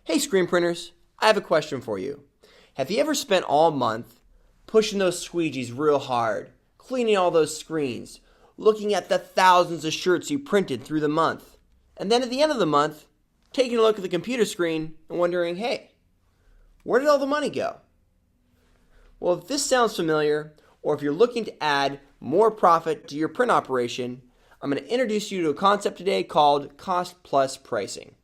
Hey screen printers, I have a question for you. Have you ever spent all month pushing those squeegees real hard, cleaning all those screens, looking at the thousands of shirts you printed through the month, and then at the end of the month, taking a look at the computer screen and wondering, hey, where did all the money go? Well, if this sounds familiar, or if you're looking to add more profit to your print operation, I'm going to introduce you to a concept today called cost plus pricing.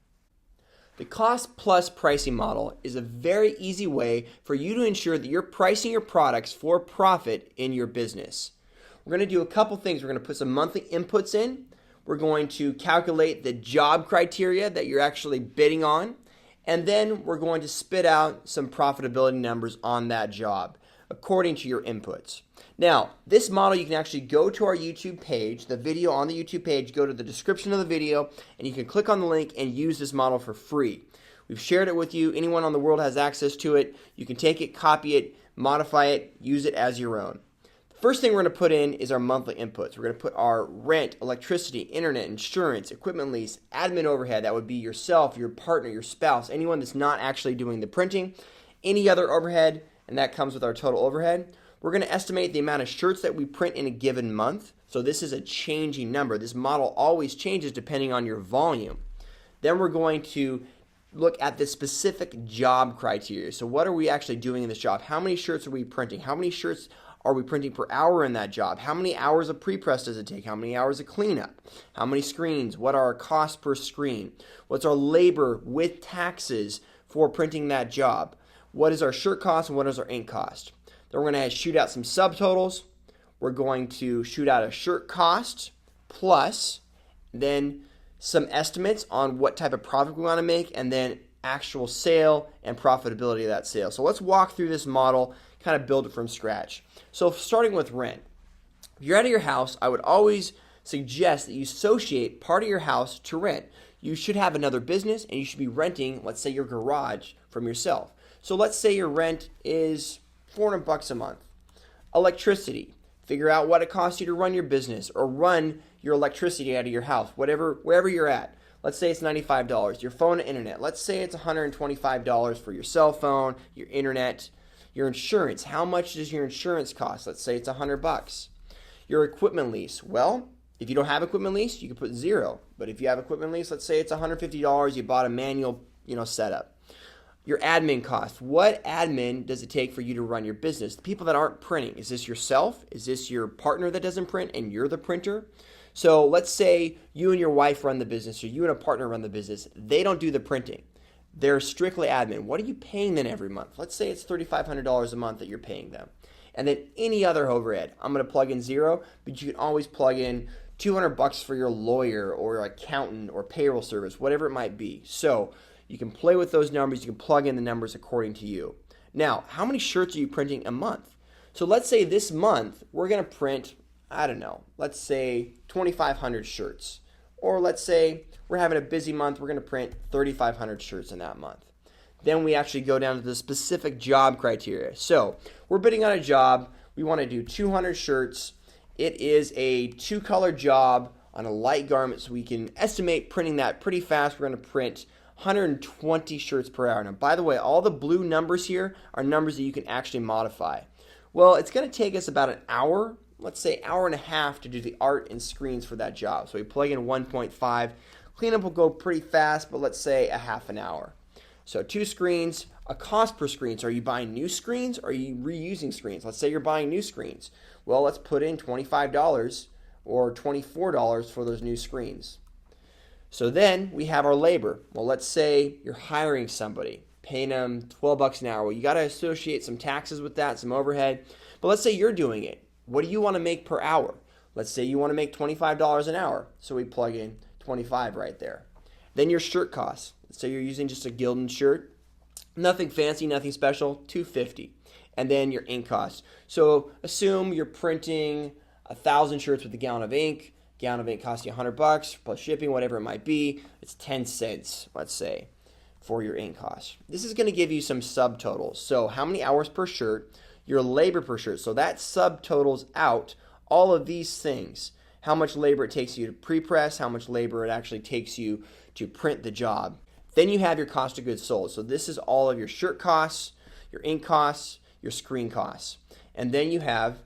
The cost plus pricing model is a very easy way for you to ensure that you're pricing your products for profit in your business. We're going to do a couple things. We're going to put some monthly inputs in. We're going to calculate the job criteria that you're actually bidding on. And then we're going to spit out some profitability numbers on that job according to your inputs. Now, this model, you can actually go to our YouTube page, the video on the YouTube page, go to the description of the video, and you can click on the link and use this model for free. We've shared it with you. Anyone on the world has access to it. You can take it, copy it, modify it, use it as your own. The first thing we're going to put in is our monthly inputs. We're going to put our rent, electricity, internet, insurance, equipment lease, admin overhead. That would be yourself, your partner, your spouse, anyone that's not actually doing the printing, any other overhead, and that comes with our total overhead. We're going to estimate the amount of shirts that we print in a given month. So this is a changing number. This model always changes depending on your volume. Then we're going to look at the specific job criteria. So what are we actually doing in this job? How many shirts are we printing? How many shirts are we printing per hour in that job? How many hours of pre-press does it take? How many hours of cleanup? How many screens? What are our costs per screen? What's our labor with taxes for printing that job? What is our shirt cost and what is our ink cost? Then we're going to shoot out some subtotals. We're going to shoot out a shirt cost plus then some estimates on what type of profit we want to make and then actual sale and profitability of that sale. So let's walk through this model, kind of build it from scratch. So starting with rent. If you're out of your house, I would always suggest that you associate part of your house to rent. You should have another business and you should be renting, let's say your garage, from yourself. So let's say your rent is $400 a month. Electricity. Figure out what it costs you to run your business or run your electricity out of your house, wherever you're at. Let's say it's $95. Your phone and internet. Let's say it's $125 for your cell phone, your internet, your insurance. How much does your insurance cost? Let's say it's $100. Your equipment lease. Well, if you don't have equipment lease, you can put zero. But if you have equipment lease, let's say it's $150. You bought a manual, setup. Your admin cost. What admin does it take for you to run your business? The people that aren't printing. Is this yourself? Is this your partner that doesn't print and you're the printer? So let's say you and your wife run the business or you and a partner run the business. They don't do the printing. They're strictly admin. What are you paying them every month? Let's say it's $3,500 a month that you're paying them. And then any other overhead. I'm going to plug in zero, but you can always plug in $200 for your lawyer or accountant or payroll service, whatever it might be. So you can play with those numbers. You can plug in the numbers according to you. Now, how many shirts are you printing a month? So let's say this month we're going to print, let's say 2,500 shirts. Or let's say we're having a busy month. We're going to print 3,500 shirts in that month. Then we actually go down to the specific job criteria. So we're bidding on a job. We want to do 200 shirts. It is a two-color job on a light garment, so we can estimate printing that pretty fast. We're going to print 120 shirts per hour. Now, by the way, all the blue numbers here are numbers that you can actually modify. Well, it's going to take us about an hour, let's say hour and a half to do the art and screens for that job. So we plug in 1.5. Cleanup will go pretty fast, but let's say a half an hour. So 2 screens, a cost per screen. So are you buying new screens or are you reusing screens? Let's say you're buying new screens. Well, let's put in $25 or $24 for those new screens. So then we have our labor. Well, let's say you're hiring somebody, paying them $12 an hour. Well, you got to associate some taxes with that, some overhead. But let's say you're doing it. What do you want to make per hour? Let's say you want to make $25 an hour. So we plug in 25 right there. Then your shirt costs. Let's say you're using just a Gildan shirt. Nothing fancy, nothing special, $250. And then your ink costs. So assume you're printing 1,000 shirts with a gallon of ink. Gallon of ink costs you $100 plus shipping, whatever it might be. It's 10 cents, let's say, for your ink cost. This is going to give you some subtotals. So how many hours per shirt, your labor per shirt. So that subtotals out all of these things. How much labor it takes you to pre-press, how much labor it actually takes you to print the job. Then you have your cost of goods sold. So this is all of your shirt costs, your ink costs, your screen costs. And then you have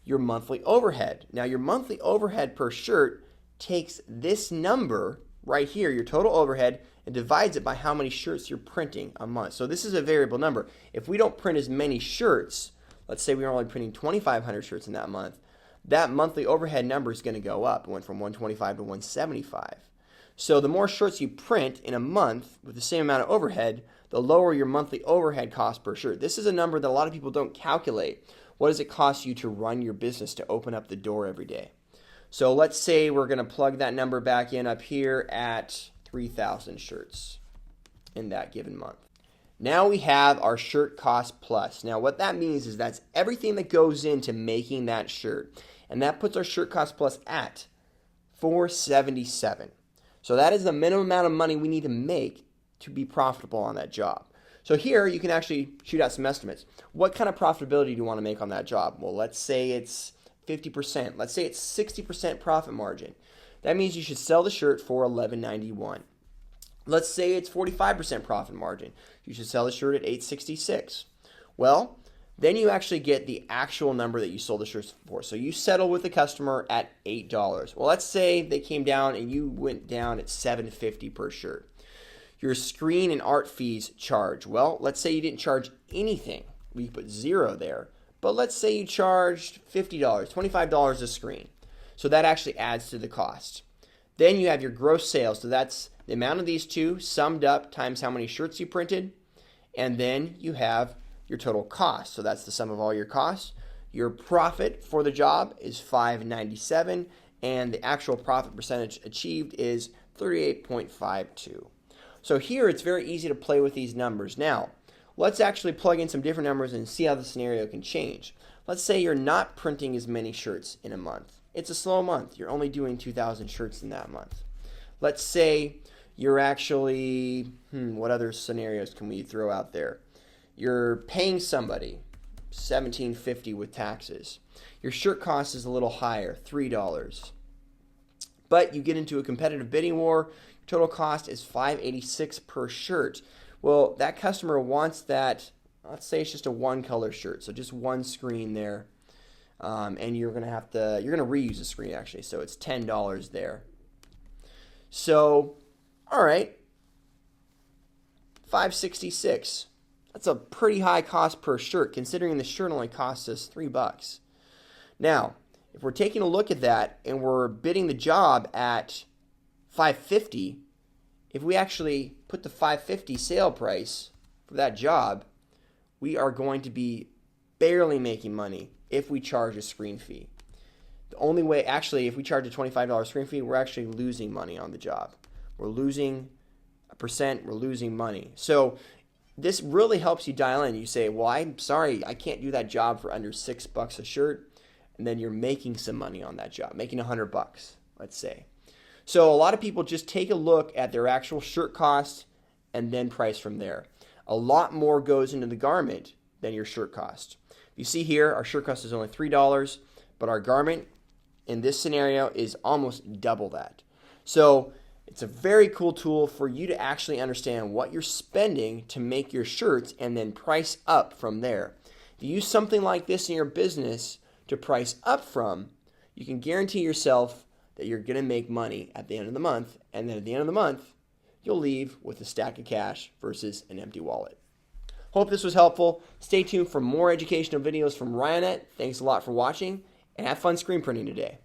your monthly overhead. Now your monthly overhead per shirt takes this number right here, your total overhead, and divides it by how many shirts you're printing a month. So this is a variable number. If we don't print as many shirts, let's say we're only printing 2,500 shirts in that month, that monthly overhead number is going to go up. It went from 125 to 175. So the more shirts you print in a month with the same amount of overhead, the lower your monthly overhead cost per shirt. This is a number that a lot of people don't calculate. What does it cost you to run your business, to open up the door every day? So let's say we're going to plug that number back in up here at 3,000 shirts in that given month. Now we have our shirt cost plus. Now what that means is that's everything that goes into making that shirt. And that puts our shirt cost plus at $477. So that is the minimum amount of money we need to make to be profitable on that job. So here you can actually shoot out some estimates. What kind of profitability do you want to make on that job? Well, let's say it's 50%. Let's say it's 60% profit margin. That means you should sell the shirt for $11.91. Let's say it's 45% profit margin. You should sell the shirt at $8.66. Well, then you actually get the actual number that you sold the shirts for. So you settle with the customer at $8. Well, let's say they came down and you went down at $7.50 per shirt. Your screen and art fees charge. Well, let's say you didn't charge anything. We put zero there. But let's say you charged $50, $25 a screen. So that actually adds to the cost. Then you have your gross sales. So that's the amount of these two summed up times how many shirts you printed. And then you have your total cost. So that's the sum of all your costs. Your profit for the job is $5.97, and the actual profit percentage achieved is 38.52. So here it's very easy to play with these numbers. Now, let's actually plug in some different numbers and see how the scenario can change. Let's say you're not printing as many shirts in a month. It's a slow month. You're only doing 2,000 shirts in that month. Let's say you're actually, what other scenarios can we throw out there? You're paying somebody $17.50 with taxes. Your shirt cost is a little higher, $3. But you get into a competitive bidding war. Total cost is $5.86 per shirt. Well, that customer wants that, let's say it's just a one color shirt, so just one screen there. And you're going to reuse the screen actually, so it's $10 there. So, all right, $5.66. That's a pretty high cost per shirt, considering the shirt only costs us $3. Now, if we're taking a look at that and we're bidding the job at $5.50, if we actually put the $5.50 sale price for that job, we are going to be barely making money if we charge a screen fee. The only way, actually, if we charge a $25 screen fee, we're actually losing money on the job. We're losing a percent, we're losing money. So this really helps you dial in. You say, well, I'm sorry, I can't do that job for under $6 a shirt. And then you're making some money on that job, making $100, let's say. So a lot of people just take a look at their actual shirt cost and then price from there. A lot more goes into the garment than your shirt cost. You see here, our shirt cost is only $3, but our garment in this scenario is almost double that. So it's a very cool tool for you to actually understand what you're spending to make your shirts and then price up from there. If you use something like this in your business to price up from, you can guarantee yourself that you're going to make money at the end of the month, and then at the end of the month, you'll leave with a stack of cash versus an empty wallet. Hope this was helpful. Stay tuned for more educational videos from Ryonet. Thanks a lot for watching, and have fun screen printing today.